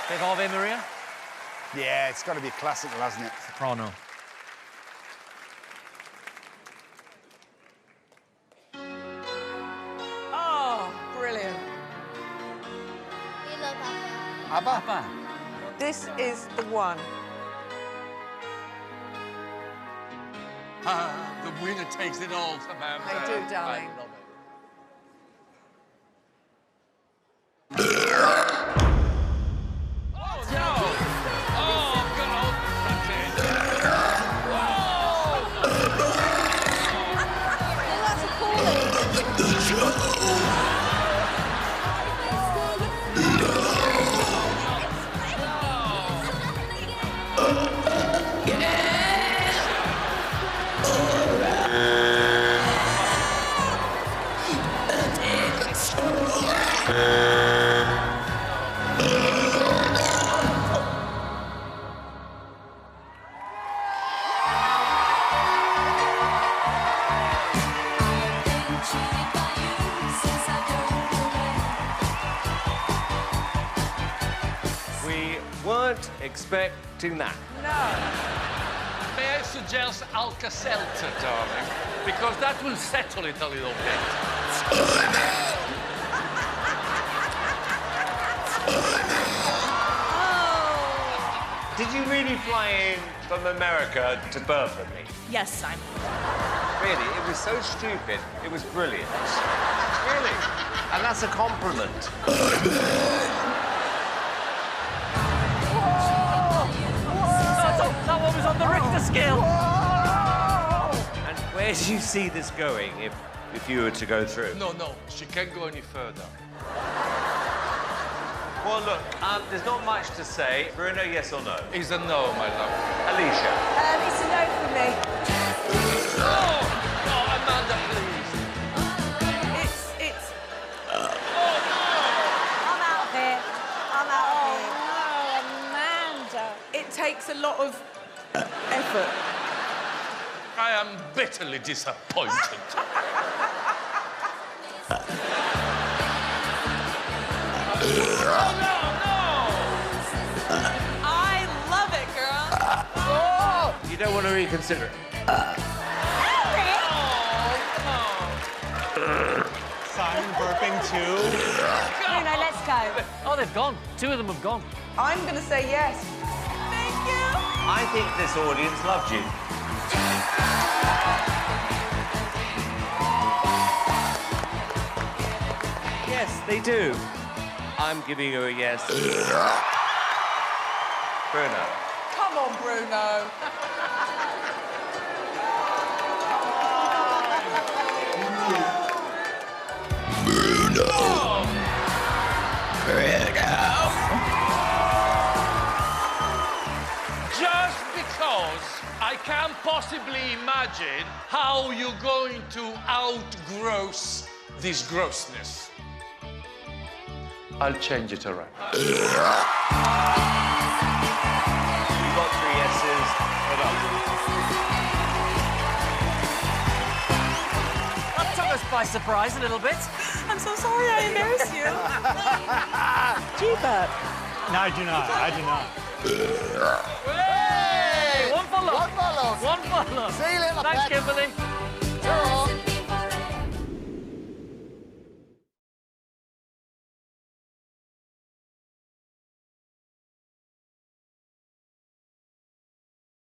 Bit Ave Maria? Yeah, it's got to be a classical, hasn't it? Soprano. Oh, brilliant. We love ABBA. ABBA? ABBA. This is the one. The winner takes it all, Samantha. They do, darling. I love it. Lots of calling. We weren't expecting that. No. May I suggest Alka-Seltzer, darling? Because that will settle it a little bit. Did you really fly in from America to burp at me? Yes, Simon. Really? It was so stupid. It was brilliant. Really? And that's a compliment. That one was on the Richter scale. And where do you see this going if you were to go through? No, she can't go any further. Well, look, there's not much to say. Bruno, yes or no? It's a no, my love. Alicia? It's a no for me. No, Amanda, please. It's... I'm out of here. I'm out of here. Oh, Amanda. It takes a lot of effort. I am bitterly disappointed. I love it, girl. You don't want to reconsider it? Simon burping too. Bruno, let's go. Oh, they've gone. Two of them have gone. I'm going to say yes. Thank you. I think this audience loved you. Yes, they do. I'm giving you a yes. Bruno. Come on, Bruno. Just because I can't possibly imagine how you're going to outgross this grossness. I'll change it around. You got 3 yeses. Well done. That took us by surprise a little bit. I'm so sorry I embarrassed you. Do you burp? No, I do not. I do not. Hey! One for luck. One for luck. One for luck. See you later, Thanks, Pet. Kimberly.